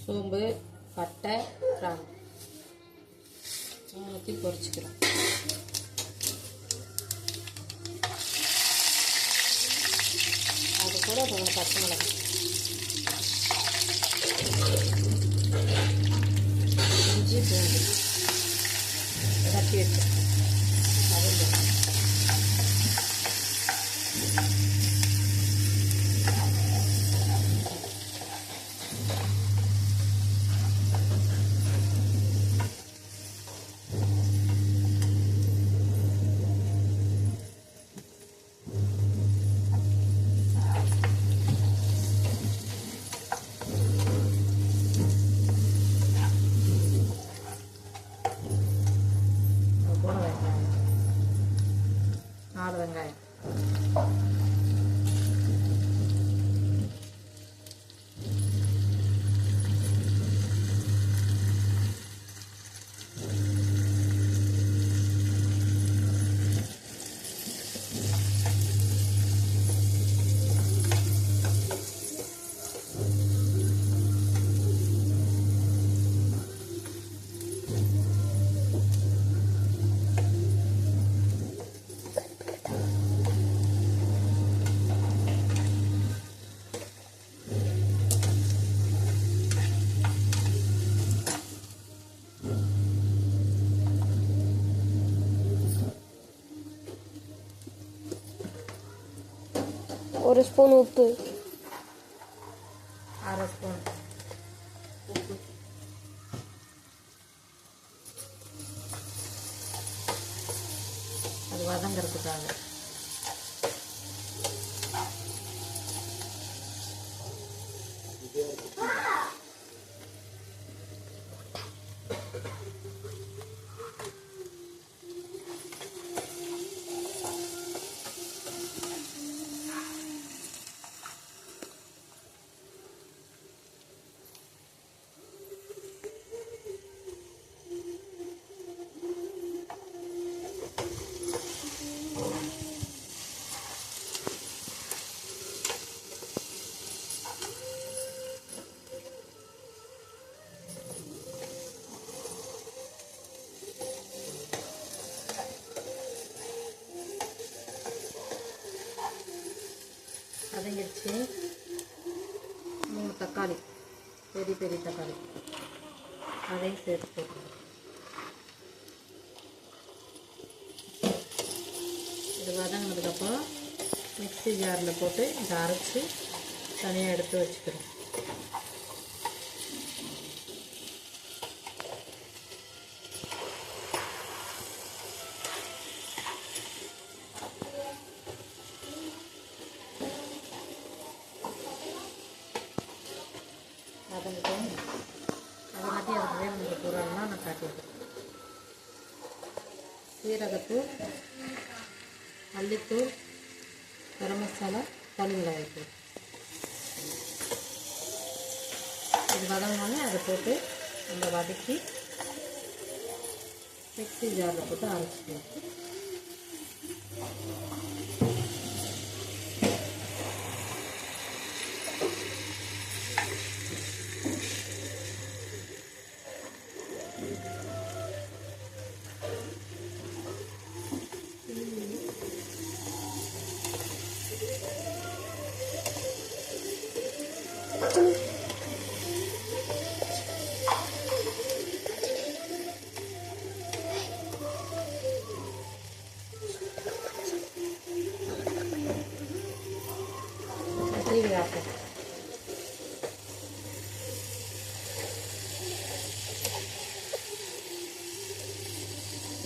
சோம்பு, பட்டை, கிராம்பு எல்லாத்தையும் பொரிச்சுக்கிறோம். அது கூட கொஞ்சம் பச்சை மிளகாய், இஞ்சி, பூண்டு தட்டி வச்சு அது வெங்காயம் ஒரு ஸ்பூன் உப்பு, அரை ஸ்பூன் உப்பு, அது வதங்கிறதுக்காக. வதங்கிடுச்சு. 3 தக்காளி, பெரிய பெரிய தக்காளி, அதையும் சேர்த்து போட்டுருவோம். இது வதங்கினதுக்கப்புறம் மிக்ஸி ஜாரில் போட்டு இதை அரைச்சி தனியாக எடுத்து வச்சுக்கிறோம். வதங்கிட்டோம். அதை மாட்டி அதுக்கு வேணுங்கிற பொருள்லாம் நான் காட்டிடுறேன். சீரகத்தூள், மல்லித்தூள், கரம் மசாலா, தனி மிளகாய்த்தூள். இது வதங்கினோடனே அதை போட்டு நம்ம வதக்கி மிக்ஸி ஜாரில் போட்டு அரைச்சிக்கலாம்.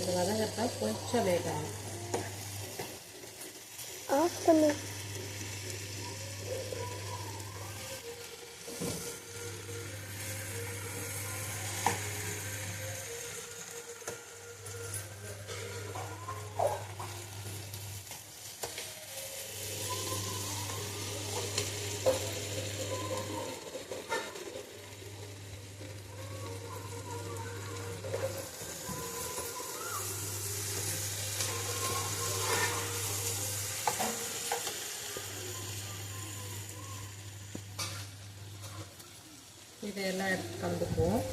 இது வதங்கறதா கொஞ்சம் லேட் ஆகும். ஆஃப் பண்ணு. இதையெல்லாம் எடுத்து கலந்துக்குவோம்.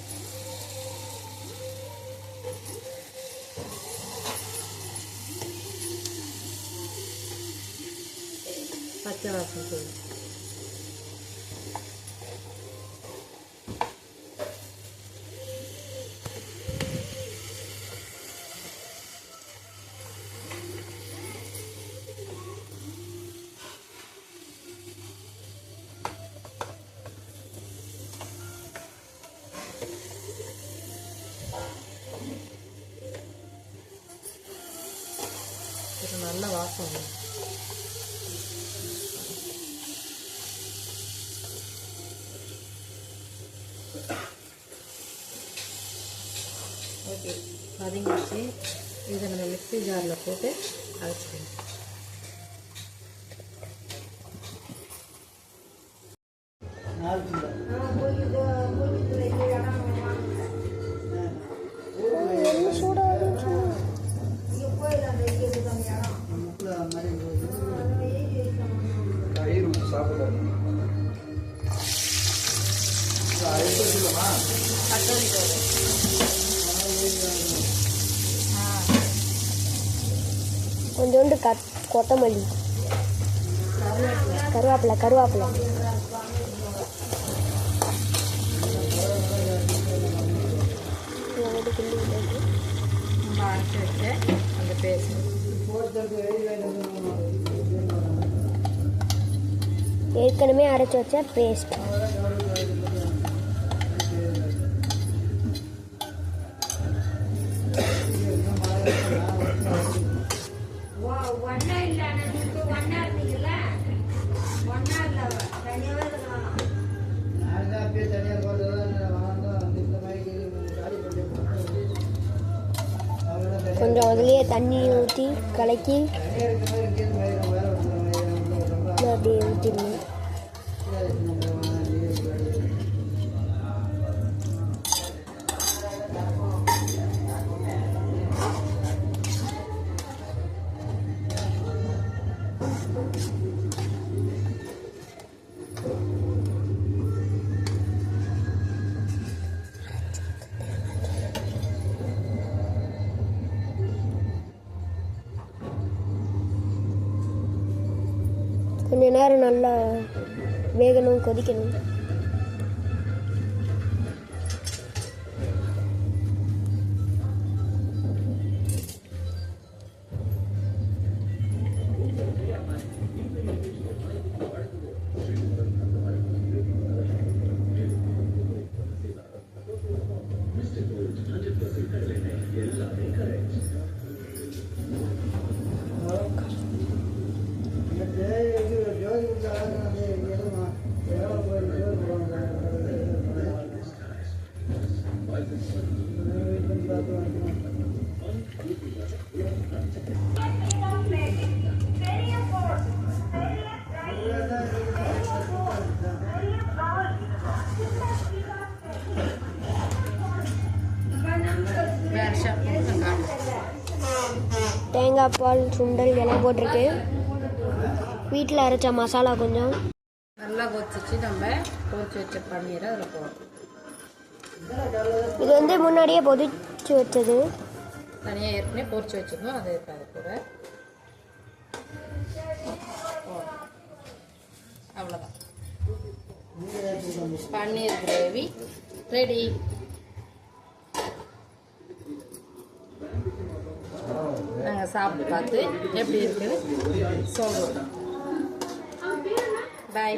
பச்சை வாசனை தூள். இது நல்ல வாசம் வரும். ஓகே, வதங்கிடுச்சு. இதை நம்ம மிக்ஸி ஜாரில் போட்டு அரைச்சிக்கணும். என்ன சூடாக கொஞ்சோண்டு கொத்தமல்லி, கருவேப்பிலை அரைச்சி வச்சு அந்த பேஸ்ட் ஏற்கனவே அரைச்சி வச்ச பேஸ்ட். கொஞ்சம் அதுலேயே தண்ணி ஊற்றி கலக்கி அப்படியே ஊற்றிடணும். கொஞ்ச நேரம் நல்லா வேகணும், கொதிக்கணும். தேங்காய் பால் சுண்டல் எல்லாம் போட்டிருக்கு. வீட்டில் அரைச்ச மசாலா கொஞ்சம் நல்லா கொதிச்சு நம்ம பொரிச்சு வச்ச பன்னீரை அதில் போடணும். இது வந்து முன்னாடியே பொதிச்சு வச்சது, தனியாக ஏற்கனவே பொரிச்சு வச்சுக்கணும். அதை அது கூட அவ்வளோதான், பன்னீர் கிரேவி ரெடி. நாங்கள் சாப்பிட்டு பார்த்து எப்படி இருக்குது சொல்கிறோம். பாய்.